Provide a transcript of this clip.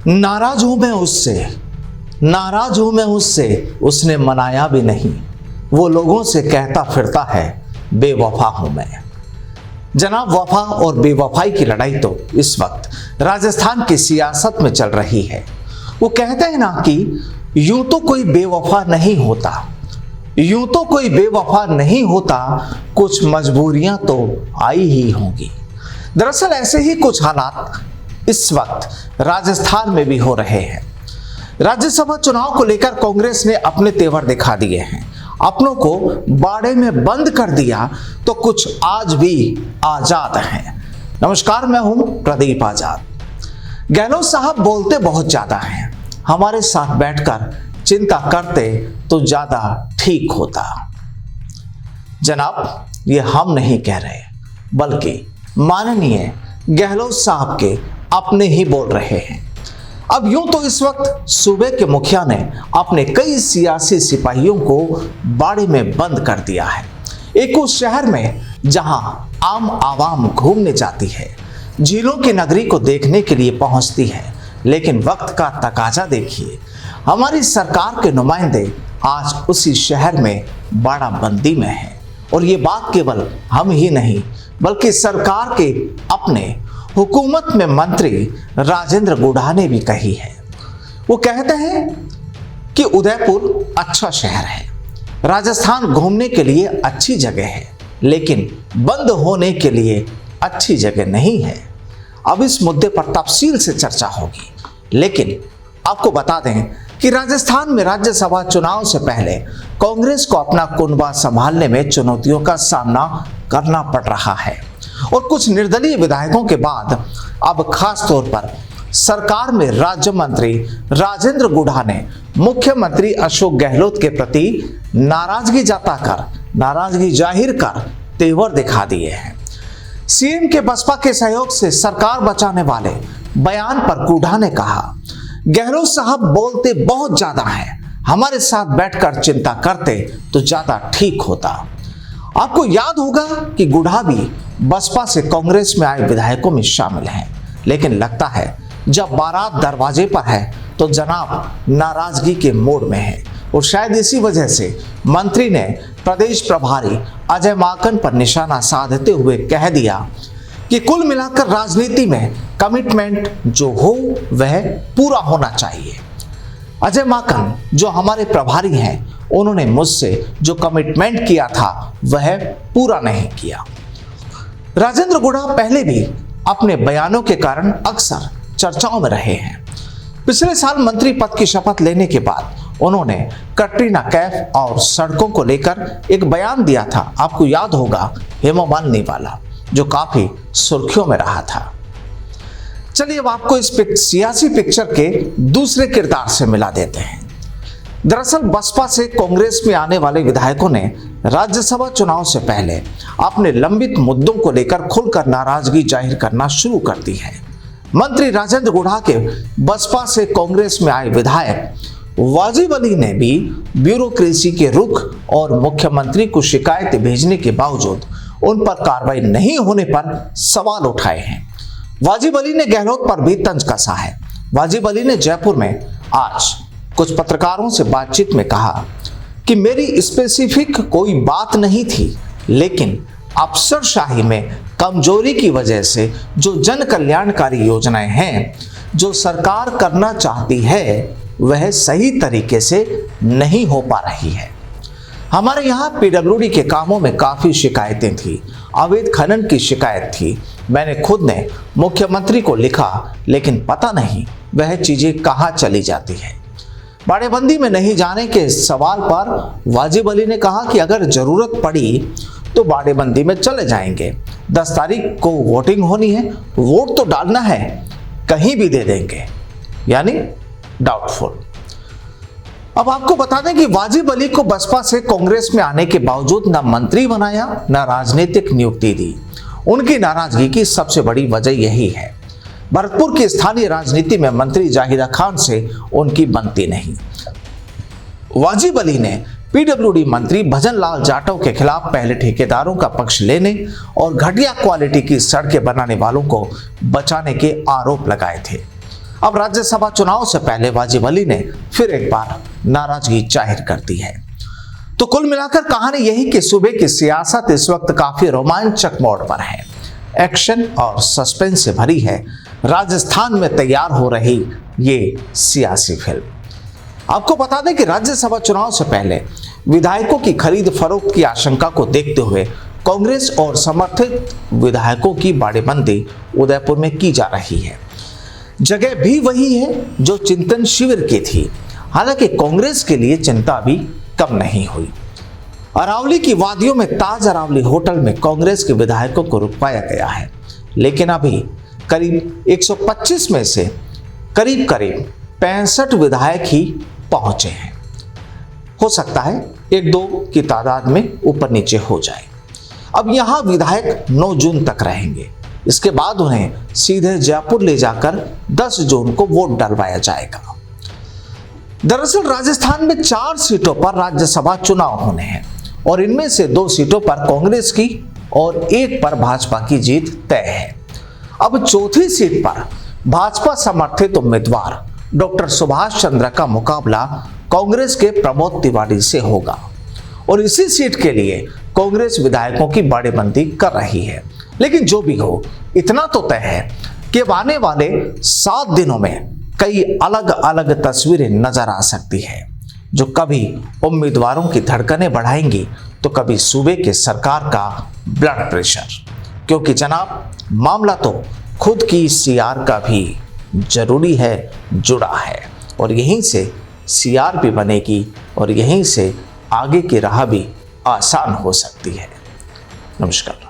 नाराज हूं मैं उससे, नाराज हूं मैं उससे, उसने मनाया भी नहीं। वो लोगों से कहता फिरता है बेवफा हूं मैं। जनाब, वफा और बेवफाई की लड़ाई तो इस वक्त राजस्थान की सियासत में चल रही है। वो कहते हैं ना कि यूं तो कोई बेवफा नहीं होता, यूं तो कोई बेवफा नहीं होता, कुछ मजबूरियां तो आई ही होंगी। दरअसल ऐसे ही कुछ हालात इस वक्त राजस्थान में भी हो रहे हैं। राज्यसभा चुनाव को लेकर कांग्रेस ने अपने तेवर दिखा दिए हैं, अपनों को बाड़े में बंद कर दिया, तो कुछ आज भी आजाद हैं। नमस्कार, मैं हूं प्रदीप आजाद। गहलोत साहब बोलते बहुत ज्यादा हैं, हमारे साथ बैठकर चिंता करते तो ज्यादा ठीक होता। जनाब, ये हम नहीं कह रहे, बल्कि माननीय गहलोत साहब के अपने ही बोल रहे हैं। अब यूं तो इस वक्त सूबे के मुखिया ने अपने कई सियासी सिपाहियों को बाड़े में बंद कर दिया है। एक उस शहर में जहां आम आवाम घूमने जाती है, झीलों की नगरी को देखने के लिए पहुंचती है, लेकिन वक्त का तकाजा देखिए, हमारी सरकार के नुमाइंदे आज उसी शहर में बाड़ाबंदी में हैं। और ये बात केवल हम ही नहीं, बल्कि सरकार के अपने हुकूमत में मंत्री राजेंद्र गुढ़ा ने भी कही है। वो कहते हैं कि उदयपुर अच्छा शहर है, राजस्थान घूमने के लिए अच्छी जगह है, लेकिन बंद होने के लिए अच्छी जगह नहीं है। अब इस मुद्दे पर तफसील से चर्चा होगी, लेकिन आपको बता दें कि राजस्थान में राज्यसभा चुनाव से पहले कांग्रेस को अपना कुनबा संभालने में चुनौतियों का सामना करना पड़ रहा है। और कुछ निर्दलीय विधायकों के बाद अब खास तौर पर सरकार में राज्य मंत्री राजेंद्र गुढ़ा ने मुख्यमंत्री अशोक गहलोत के प्रति नाराजगी जाहिर कर तेवर दिखा दिए हैं। सीएम के बसपा के सहयोग से सरकार बचाने वाले बयान पर गुढ़ा ने कहा, गहलोत साहब बोलते बहुत ज्यादा हैं, हमारे साथ बैठकर चिंता करते तो ज्यादा ठीक होता। आपको याद होगा कि गुढ़ा भी बसपा से कांग्रेस में आए विधायकों में शामिल हैं, लेकिन लगता है जब बारात दरवाजे पर है तो जनाब नाराजगी के मूड में है। और शायद इसी वजह से मंत्री ने प्रदेश प्रभारी अजय माकन पर निशाना साधते हुए कह दिया कि कुल मिलाकर राजनीति में कमिटमेंट जो हो वह पूरा होना चाहिए। अजय माकन जो हमारे प्रभारी हैं, उन्होंने मुझसे जो कमिटमेंट किया था वह पूरा नहीं किया। राजेंद्र गुढ़ा पहले भी अपने बयानों के कारण अक्सर चर्चाओं में रहे हैं। पिछले साल मंत्री पद की शपथ लेने के बाद उन्होंने कटरीना कैफ और सड़कों को लेकर एक बयान दिया था, आपको याद होगा, हेमा मालिनी वाला, जो काफी सुर्खियों में रहा था। चलिए अब आपको इस सियासी पिक्चर के दूसरे किरदार से मिला देते हैं। दरअसल बसपा से कांग्रेस में आने वाले विधायकों ने राज्यसभा चुनाव से पहले अपने लंबित मुद्दों को लेकर खुलकर नाराजगी जाहिर करना शुरू कर दी है। मंत्री राजेंद्र गुढ़ा के बसपा से कांग्रेस में आए विधायक वाजिब अली ने भी ब्यूरोक्रेसी के रुख और मुख्यमंत्री को शिकायतें भेजने के बावजूद उन पर कार्रवाई नहीं होने पर सवाल उठाए हैं। वाजिब अली ने गहलोत पर भी तंज कसा है। वाजिब अली ने जयपुर में आज कुछ पत्रकारों से बातचीत में कहा कि मेरी स्पेसिफिक कोई बात नहीं थी, लेकिन अफसरशाही में कमजोरी की वजह से जो जन कल्याणकारी योजनाएं हैं जो सरकार करना चाहती है वह सही तरीके से नहीं हो पा रही है। हमारे यहाँ पीडब्ल्यूडी के कामों में काफी शिकायतें थी, अवैध खनन की शिकायत थी। मैंने खुद ने मुख्यमंत्री को लिखा, लेकिन पता नहीं वह चीजें कहाँ चली जाती है। बाड़ेबंदी में नहीं जाने के सवाल पर वाजिब अली ने कहा कि अगर जरूरत पड़ी तो बाड़ेबंदी में चले जाएंगे। 10 तारीख को वोटिंग होनी है, वोट तो डालना है, कहीं भी दे देंगे, यानी डाउटफुल। अब आपको बता दें कि वाजिब अली को बसपा से कांग्रेस में आने के बावजूद न मंत्री बनाया न राजनीतिक नियुक्ति दी। उनकी नाराजगी की सबसे बड़ी वजह यही है, भरतपुर की स्थानीय राजनीति में मंत्री जाहिदा खान से उनकी बनती नहीं। वाजिब अली ने पीडब्ल्यूडी मंत्री भजन लाल जाटव के खिलाफ पहले ठेकेदारों का पक्ष लेने और घटिया क्वालिटी की सड़कें बनाने वालों को बचाने के आरोप लगाए थे। अब राज्यसभा चुनाव से पहले वाजिब अली ने फिर एक बार नाराजगी जाहिर कर दी है। तो कुल मिलाकर कहानी यही कि सूबे की सियासत इस वक्त काफी रोमांचक मोड़ पर है। एक्शन और सस्पेंस से भरी है राजस्थान में तैयार हो रही ये सियासी फिल्म। आपको बता दें कि राज्यसभा चुनाव से पहले विधायकों की खरीद फरोख्त की आशंका को देखते हुए कांग्रेस और समर्थित विधायकों की बाड़ेबंदी उदयपुर में की जा रही है। जगह भी वही है जो चिंतन शिविर की थी। हालांकि कांग्रेस के लिए चिंता भी कम नहीं हुई। अरावली की वादियों में ताज अरावली होटल में कांग्रेस के विधायकों को रुकवाया गया है, लेकिन अभी करीब 125 में से करीब 65 विधायक ही पहुंचे हैं। हो सकता है 1-2 की तादाद में ऊपर नीचे हो जाए। अब यहां विधायक 9 जून तक रहेंगे। इसके बाद उन्हें सीधे जयपुर ले जाकर 10 जून को वोट डलवाया जाएगा। दरअसल राजस्थान में 4 सीटों पर राज्यसभा चुनाव होने हैं और इनमें से 2 सीटों पर कांग्रेस की और 1 पर भाजपा की जीत तय है। अब चौथी सीट पर भाजपा समर्थित उम्मीदवार डॉक्टर सुभाष चंद्र का मुकाबला कांग्रेस के प्रमोद तिवारी से होगा और इसी सीट के लिए कांग्रेस विधायकों की बाड़ेबंदी कर रही है। लेकिन जो भी हो, इतना तो तय है कि आने वाले 7 दिनों में कई अलग अलग तस्वीरें नजर आ सकती है, जो कभी उम्मीदवारों की धड़कनें बढ़ाएंगी तो कभी सूबे के सरकार का ब्लड प्रेशर। क्योंकि जनाब, मामला तो खुद की सीआर का भी जरूरी है जुड़ा है और यहीं से सीआर भी बनेगी और यहीं से आगे की राह भी आसान हो सकती है। नमस्कार।